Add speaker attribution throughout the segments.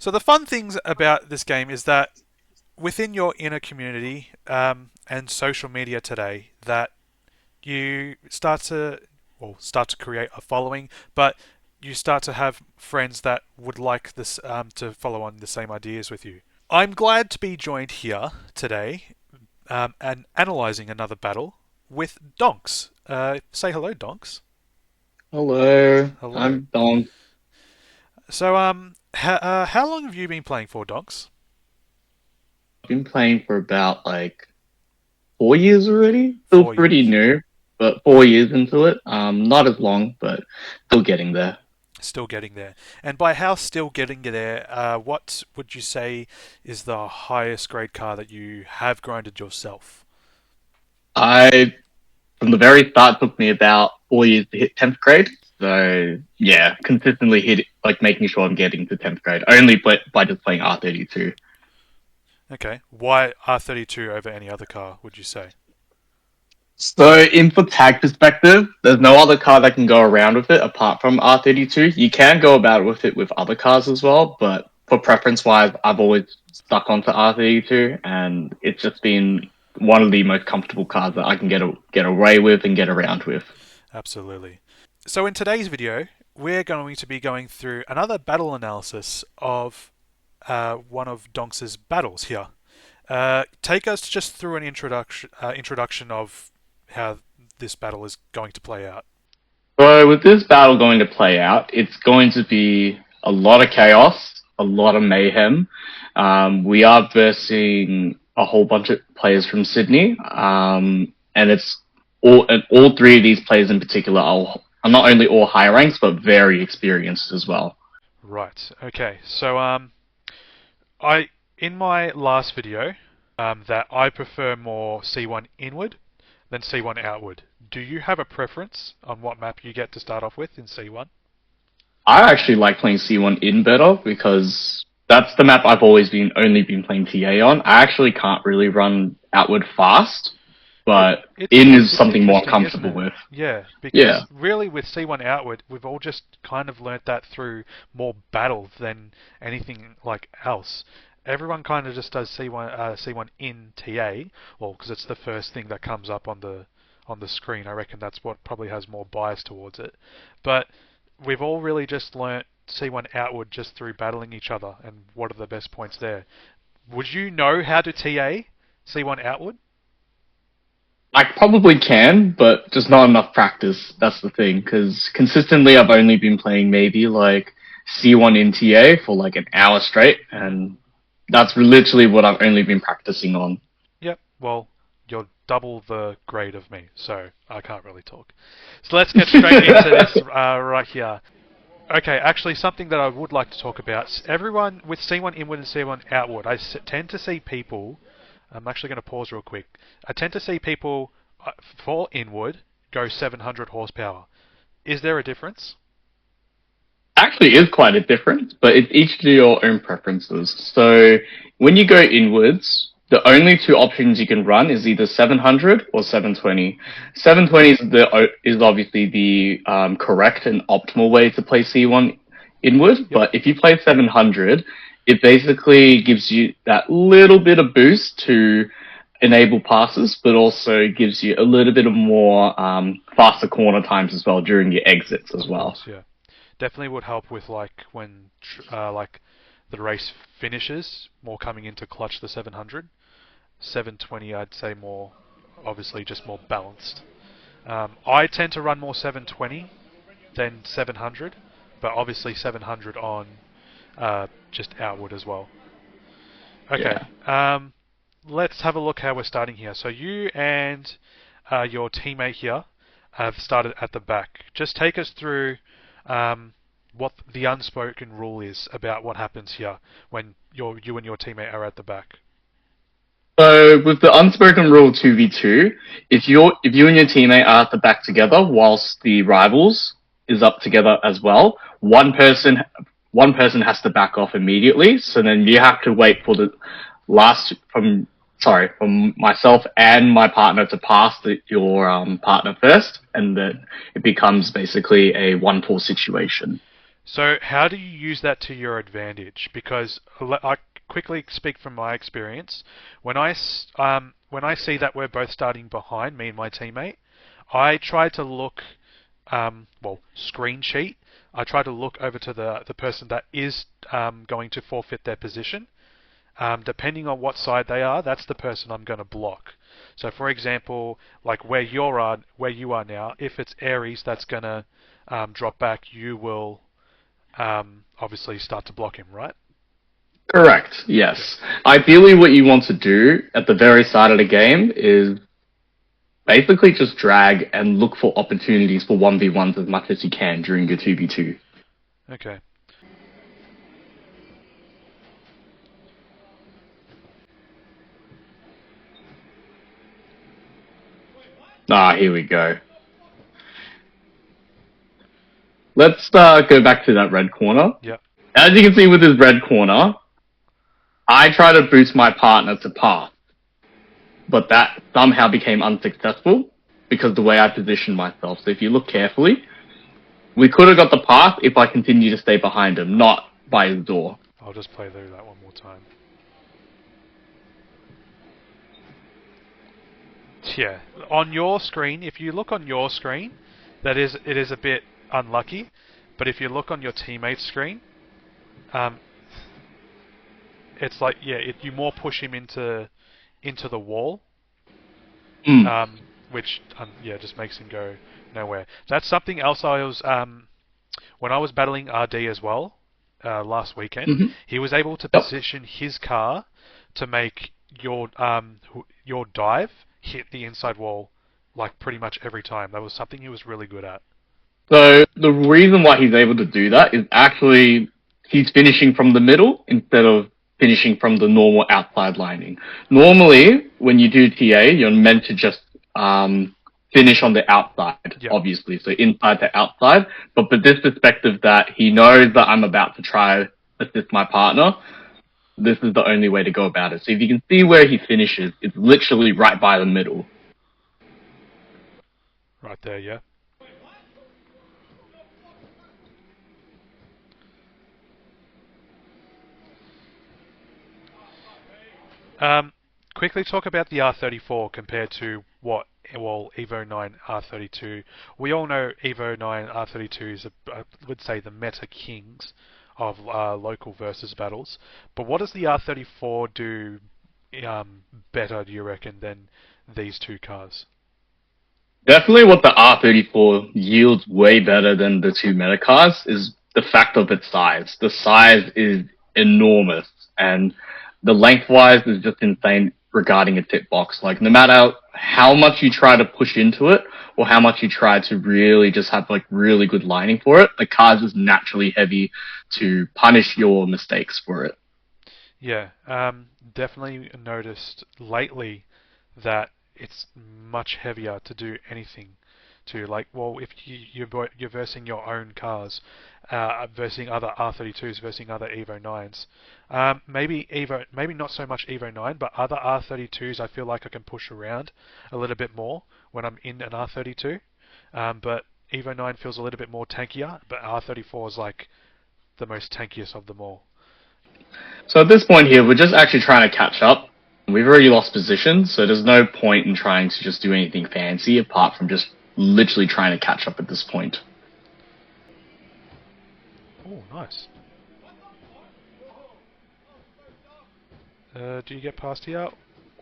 Speaker 1: So the fun things about this game is that within your inner community and social media today, that you start to create a following, but you start to have friends that would like this to follow on the same ideas with you. I'm glad to be joined here today and analysing another battle with Donkz. Say hello, Donkz.
Speaker 2: Hello,
Speaker 1: Hello.
Speaker 2: I'm Don.
Speaker 1: So, how long have you been playing for, Donkz?
Speaker 2: I've been playing for about like 4 years already. Still
Speaker 1: 4 years.
Speaker 2: pretty new, but 4 years into it. Not as long, but still getting there.
Speaker 1: Still getting there. And by how still getting there, what would you say is the highest grade car that you have grinded yourself?
Speaker 2: I From the very start took me about 4 years to hit 10th grade. So yeah, consistently hit it, like making sure I'm getting to 10th grade only by just playing R32.
Speaker 1: Okay. Why R32 over any other car, would you say?
Speaker 2: So, in for tag perspective, there's no other car that can go around with it apart from R32. You can go about with it with other cars as well, but for preference wise, I've always stuck onto R32, and it's just been one of the most comfortable cars that I can get away with and get around with.
Speaker 1: Absolutely. So in today's video, we're going to be going through another battle analysis of one of Donks's battles here. Take us just through an introduction of how this battle is going to play out.
Speaker 2: So, with this battle going to play out, it's going to be a lot of chaos, a lot of mayhem. We are versing a whole bunch of players from Sydney, and all three of these players in particular are not only all high ranks but very experienced as well.
Speaker 1: Right. Okay. So I in my last video that I prefer more C1 inward than C1 outward. Do you have a preference on what map you get to start off with in C1?
Speaker 2: I actually like playing C1 in better because that's the map I've always been only been playing TA on. I actually can't really run outward fast,
Speaker 1: It,
Speaker 2: but
Speaker 1: it's
Speaker 2: in is
Speaker 1: it's
Speaker 2: something more I'm
Speaker 1: interesting, isn't
Speaker 2: comfortable
Speaker 1: it?
Speaker 2: with.
Speaker 1: Yeah,
Speaker 2: Yeah.
Speaker 1: because really with C1 outward, we've all just kind of learnt that through more battle than anything like else. Everyone kind of just does C1 in TA, well, because it's the first thing that comes up on the screen. I reckon that's what probably has more bias towards it. But we've all really just learnt C1 outward just through battling each other and what are the best points there. Would you know how to TA C1 outward?
Speaker 2: I probably can, but just not enough practice. That's the thing, because consistently I've only been playing maybe like C1 in TA for like an hour straight,
Speaker 1: Hmm.
Speaker 2: and that's literally what I've only been practicing on.
Speaker 1: Yep. Well, you're double the grade of me, so I can't really talk. So let's get straight into this right here. Okay, actually, something that I would like to talk about. Everyone with C1 inward and C1 outward, tend to see people. I'm actually going to pause real quick. I tend to see people for inward go 700 horsepower. Is there a difference?
Speaker 2: Actually is quite a difference, but it's each to your own preferences. So when you go inwards, the only two options you can run is either 700 or 720.
Speaker 1: Hmm.
Speaker 2: 720 is obviously the correct and optimal way to play C1 inward,
Speaker 1: Yep.
Speaker 2: but if you play 700, it basically gives you that little bit of boost to enable passes, but also gives you a little bit of more faster corner times as well during your exits as
Speaker 1: Of
Speaker 2: well.
Speaker 1: course, yeah. Definitely would help with like when like the race finishes, more coming into clutch the 700. 720, I'd say more, obviously just more balanced. I tend to run more 720 than 700, but obviously 700 on just outward as well. Okay,
Speaker 2: Yeah.
Speaker 1: let's have a look how we're starting here. So you and your teammate here have started at the back. Just take us through what the unspoken rule is about what happens here when you and your teammate are at the back.
Speaker 2: So with the unspoken rule 2v2, if you and your teammate are at the back together whilst the rivals is up together as well, one person has to back off immediately. So then you have to wait for the last from myself and my partner to pass your partner first, and then it becomes basically a 1-4 situation.
Speaker 1: So how do you use that to your advantage? Because I quickly speak from my experience. When I see that we're both starting behind, me and my teammate, I try to look, screen sheet. I try to look over to the person that is going to forfeit their position. Depending on what side they are, that's the person I'm going to block. So, for example, like where you are now, if it's Aries that's going to drop back, you will obviously start to block him, right?
Speaker 2: Correct. Yes. Ideally, what you want to do at the very start of the game is basically just drag and look for opportunities for 1v1s as much as you can during your 2v2.
Speaker 1: Okay.
Speaker 2: Here we go. Let's go back to that red corner.
Speaker 1: Yep.
Speaker 2: As you can see with this red corner, I try to boost my partner to pass, but that somehow became unsuccessful because of the way I positioned myself. So if you look carefully, we could have got the pass if I continue to stay behind him, not by his door.
Speaker 1: I'll just play through that one more time. Yeah, on your screen, if you look on your screen, it is a bit unlucky, but if you look on your teammate's screen, it's like you more push him into the wall, which just makes him go nowhere. That's something else I was when I was battling RD as well last weekend. He was able to position his car to make your dive hit the inside wall like pretty much every time. That was something he was really good at.
Speaker 2: So the reason why he's able to do that is actually he's finishing from the middle instead of finishing from the normal outside lining. Normally, when you do TA, you're meant to just finish on the outside, obviously, so inside to outside. But with this perspective that he knows that I'm about to try assist my partner, this is the only way to go about it. So if you can see where he finishes, it's literally right by the middle.
Speaker 1: Right there, yeah. Quickly talk about the R34 compared to Evo 9 R32. We all know Evo 9 R32 is, I would say, the meta kings of local versus battles. But what does the R34 do better, do you reckon, than these two cars?
Speaker 2: Definitely what the R34 yields way better than the two meta cars is the fact of its size. The size is enormous, and the lengthwise is just insane regarding its hitbox. Like, no matter how much you try to push into it, or how much you try to really just have like really good lining for it, the car's just naturally heavy to punish your mistakes for it.
Speaker 1: Yeah, definitely noticed lately that it's much heavier to do anything to. Like, well, if you're versing your own cars, versing other R32s, versing other Evo 9s, maybe not so much Evo 9, but other R32s, I feel like I can push around a little bit more when I'm in an R32. But Evo 9 feels a little bit more tankier, but R34 is like the most tankiest of them all.
Speaker 2: So at this point here, we're just actually trying to catch up. We've already lost position, so there's no point in trying to just do anything fancy apart from just literally trying to catch up at this point.
Speaker 1: Oh, nice. Do you get past here?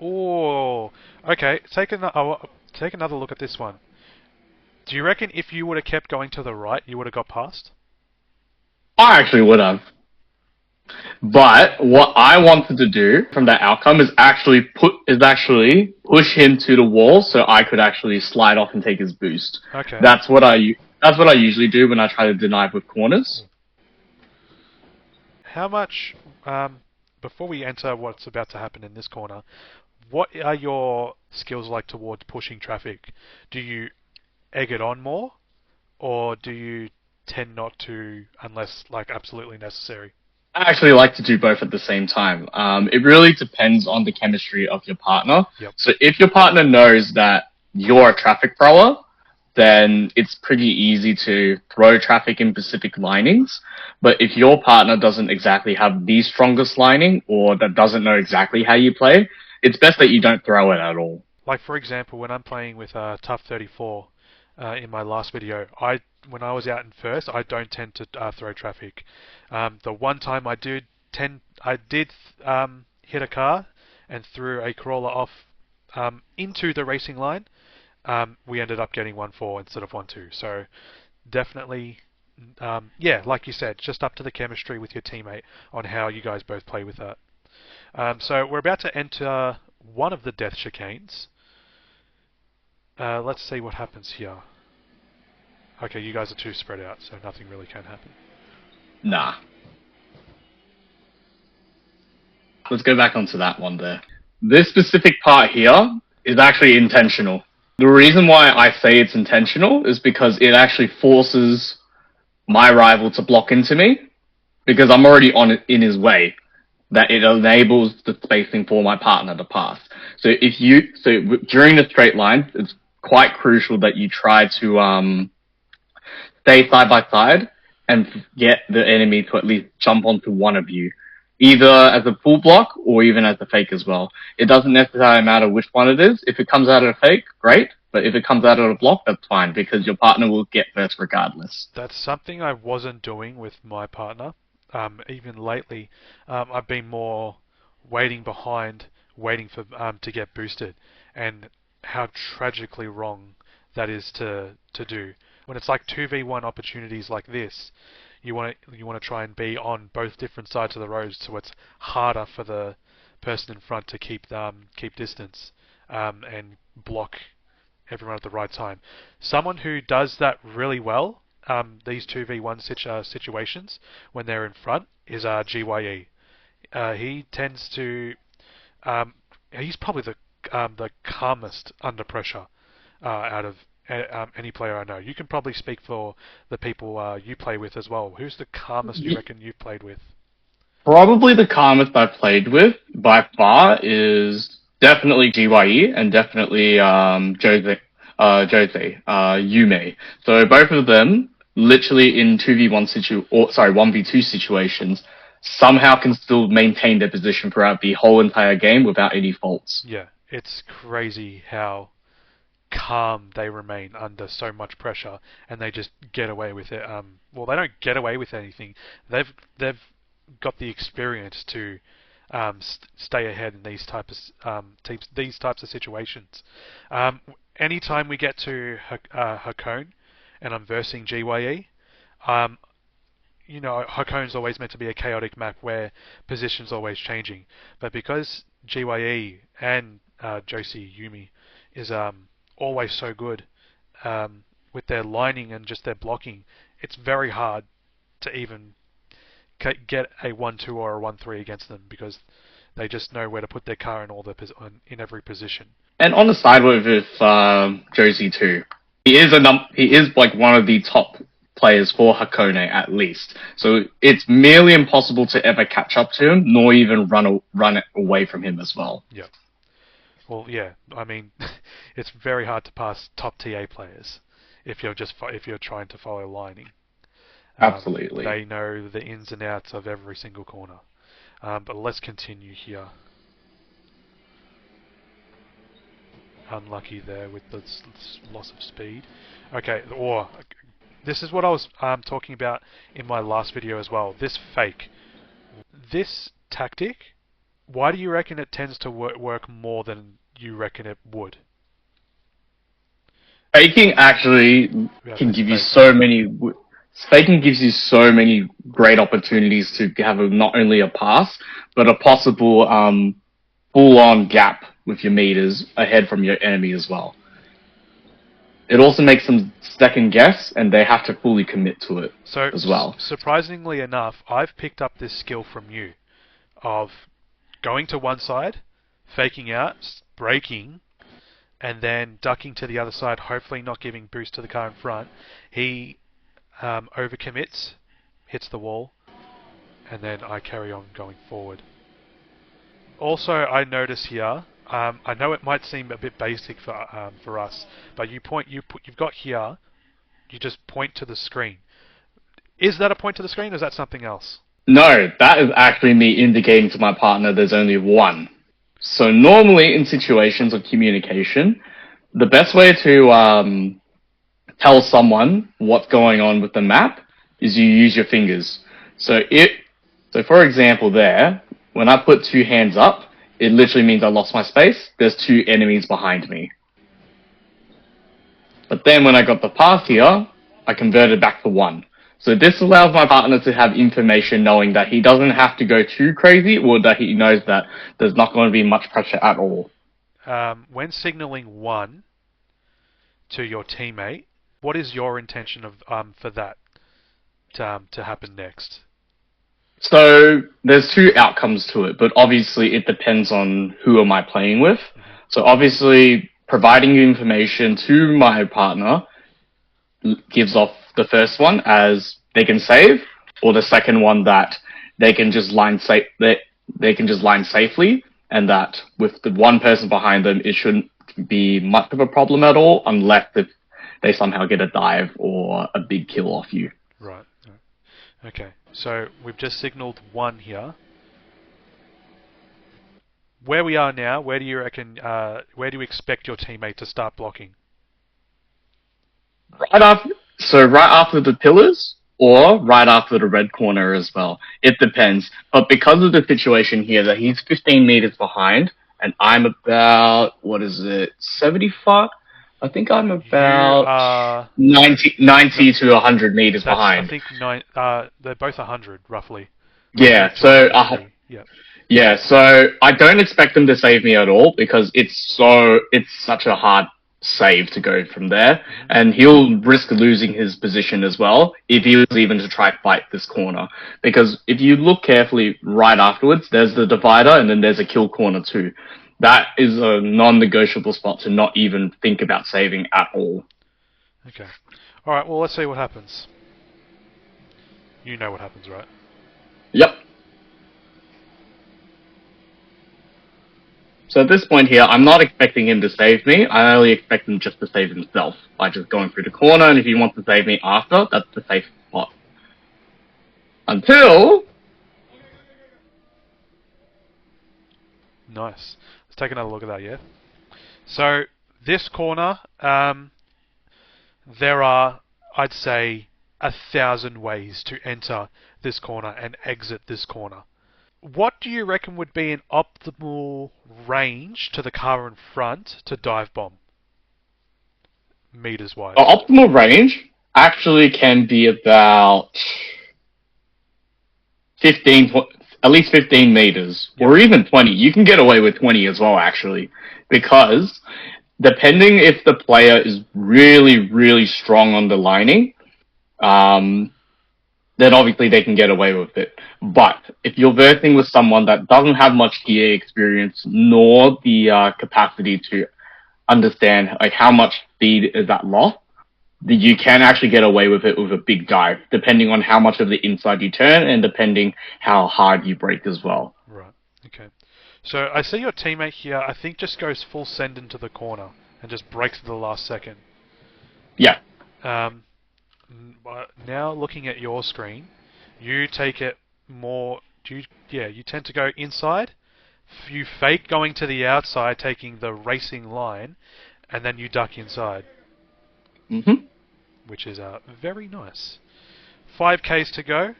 Speaker 1: Oh, okay. Take another look at this one. Do you reckon if you would have kept going to the right, you would have got past?
Speaker 2: I actually would have. But what I wanted to do from that outcome is actually push him to the wall so I could actually slide off and take his boost.
Speaker 1: Okay.
Speaker 2: That's what I usually do when I try to deny with corners.
Speaker 1: How much before we enter what's about to happen in this corner, what are your skills like towards pushing traffic? Do you egg it on more, or do you tend not to unless like absolutely necessary?
Speaker 2: I actually like to do both at the same time. It really depends on the chemistry of your partner.
Speaker 1: Yep.
Speaker 2: So if your partner knows that you're a traffic thrower, then it's pretty easy to throw traffic in specific linings. But if your partner doesn't exactly have the strongest lining or that doesn't know exactly how you play, it's best that you don't throw it at all.
Speaker 1: Like for example, when I'm playing with Tough 34 in my last video, when I was out in first, I don't tend to throw traffic. The one time I did hit a car and threw a crawler off into the racing line. We ended up getting 1-4 instead of 1-2. So definitely, yeah, like you said, just up to the chemistry with your teammate on how you guys both play with that. So we're about to enter one of the death chicanes. Let's see what happens here. Okay, you guys are too spread out, so nothing really can happen.
Speaker 2: Nah. Let's go back onto that one there. This specific part here is actually intentional. The reason why I say it's intentional is because it actually forces my rival to block into me, because I'm already in his way. That it enables the spacing for my partner to pass. So during the straight line, it's quite crucial that you try to stay side by side and get the enemy to at least jump onto one of you, either as a full block or even as a fake as well. It doesn't necessarily matter which one it is. If it comes out of a fake, great. But if it comes out of a block, that's fine, because your partner will get first regardless.
Speaker 1: That's something I wasn't doing with my partner. Even lately, I've been more waiting behind, waiting for to get boosted, and how tragically wrong that is to do. When it's like 2v1 opportunities like this, you want to try and be on both different sides of the road, so it's harder for the person in front to keep distance and block everyone at the right time. Someone who does that really well, these 2v1 situations when they're in front, is GYE. He tends to, he's probably the calmest under pressure out of any player I know. You can probably speak for the people you play with as well. Who's the calmest you reckon you've played with?
Speaker 2: Probably the calmest I've played with by far is definitely GYE and definitely Yume. So both of them, literally in 1v2 situations, somehow can still maintain their position throughout the whole entire game without any faults.
Speaker 1: Yeah, it's crazy how calm they remain under so much pressure, and they just get away with it. Well, they don't get away with anything. They've got the experience to stay ahead in these types of situations. Anytime we get to Hakone and I'm versing GYE, Hakone's always meant to be a chaotic map where position's always changing. But because GYE and Josie Yumi is always so good with their lining and just their blocking, it's very hard to even get a 1-2 or a 1-3 against them, because they just know where to put their car in every position.
Speaker 2: And on the side with Josie too, he is like one of the top players for Hakone at least. So it's merely impossible to ever catch up to him, nor even run it away from him as well.
Speaker 1: Yeah. Well, yeah. I mean, it's very hard to pass top TA players if you're trying to follow lining.
Speaker 2: Absolutely.
Speaker 1: They know the ins and outs of every single corner. But let's continue here. Unlucky there with the loss of speed. Okay, this is what I was talking about in my last video as well. This fake. This tactic, why do you reckon it tends to work more than you reckon it would?
Speaker 2: Faking actually can give you so many... Faking gives you so many great opportunities to have not only a pass, but a possible full-on gap with your meters ahead from your enemy as well. It also makes them second guess, and they have to fully commit to it as well.
Speaker 1: Surprisingly enough, I've picked up this skill from you of going to one side, faking out, braking, and then ducking to the other side, hopefully not giving boost to the car in front. He overcommits, hits the wall, and then I carry on going forward. Also, I notice here, I know it might seem a bit basic for us, but you've got here. You just point to the screen. Is that a point to the screen, or is that something else?
Speaker 2: No, that is actually me indicating to my partner there's only one. So normally in situations of communication, the best way to tell someone what's going on with the map is you use your fingers. So for example there, when I put two hands up, it literally means I lost my space. There's two enemies behind me. But then when I got the path here, I converted back to one. So this allows my partner to have information knowing that he doesn't have to go too crazy, or that he knows that there's not going to be much pressure at all.
Speaker 1: When signaling one to your teammate, what is your intention of for that to happen next?
Speaker 2: So there's two outcomes to it, but obviously it depends on who am I playing with. So obviously providing information to my partner gives off the first one as they can save, or the second one that they can just line safely, and that with the one person behind them, it shouldn't be much of a problem at all, unless if they somehow get a dive or a big kill off you.
Speaker 1: Right. Okay. So we've just signaled one here. Where we are now, where do you reckon? Where do you expect your teammate to start blocking?
Speaker 2: Right after the pillars, or right after the red corner as well. It depends. But because of the situation here, that he's 15 meters behind, and I'm about, 75? I think I'm about 90 to 100 meters behind.
Speaker 1: I think they're both 100 roughly.
Speaker 2: Yeah, so I don't expect them to save me at all, because it's such a hard save to go from there, and he'll risk losing his position as well if he was even to try fight this corner, because if you look carefully right afterwards, there's the divider and then there's a kill corner too. That is a non-negotiable spot to not even think about saving at all.
Speaker 1: Okay. Alright, well, let's see what happens. You know what happens, right?
Speaker 2: Yep. So at this point here, I'm not expecting him to save me. I only expect him just to save himself by just going through the corner, and if he wants to save me after, that's the safe spot. Until...
Speaker 1: Nice. Let's take another look at that, yeah? So, this corner, there are, I'd say, 1,000 ways to enter this corner and exit this corner. What do you reckon would be an optimal range to the car in front to dive bomb? Meters wise.
Speaker 2: Optimal range actually can be about 15, at least 15 meters, or even 20. You can get away with 20 as well, actually, because depending if the player is really, really strong on the lining, then obviously they can get away with it. But if you're versing with someone that doesn't have much gear experience, nor the capacity to understand like how much speed is at loss, you can actually get away with it with a big dive, depending on how much of the inside you turn and depending how hard you brake as well.
Speaker 1: Right, okay. So I see your teammate here, I think just goes full send into the corner and just breaks at the last second.
Speaker 2: Yeah.
Speaker 1: Now looking at your screen, you take it more, you tend to go inside, you fake going to the outside, taking the racing line, and then you duck inside.
Speaker 2: Mm-hmm.
Speaker 1: Which is very nice. 5Ks to go.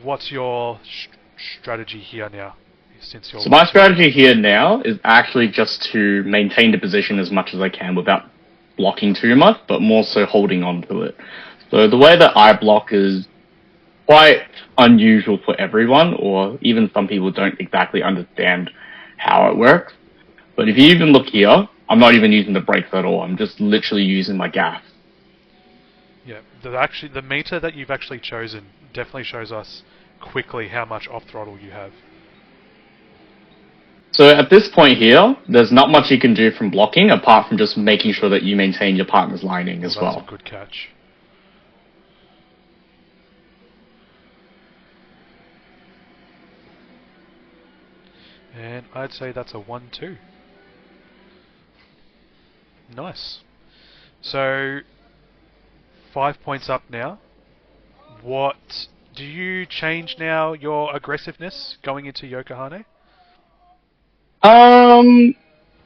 Speaker 1: What's your strategy here now?
Speaker 2: So my strategy here now is actually just to maintain the position as much as I can without blocking too much, but more so holding on to it. So the way that I block is quite unusual for everyone, or even some people don't exactly understand how it works. But if you even look here, I'm not even using the brakes at all. I'm just literally using my gas.
Speaker 1: Yeah, the meter that you've actually chosen definitely shows us quickly how much off throttle you have.
Speaker 2: So at this point here, there's not much you can do from blocking apart from just making sure that you maintain your partner's lining as well.
Speaker 1: That's a good catch. And I'd say that's a 1-2. Nice. So, 5 points up now. What do you change now your aggressiveness going into Yokohane?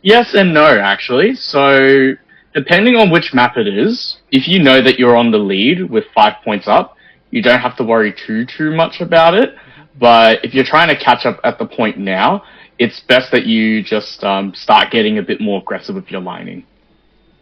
Speaker 2: Yes and no, actually. So, depending on which map it is, if you know that you're on the lead with 5 points up, you don't have to worry too much about it. But if you're trying to catch up at the point now, it's best that you just start getting a bit more aggressive with your lining.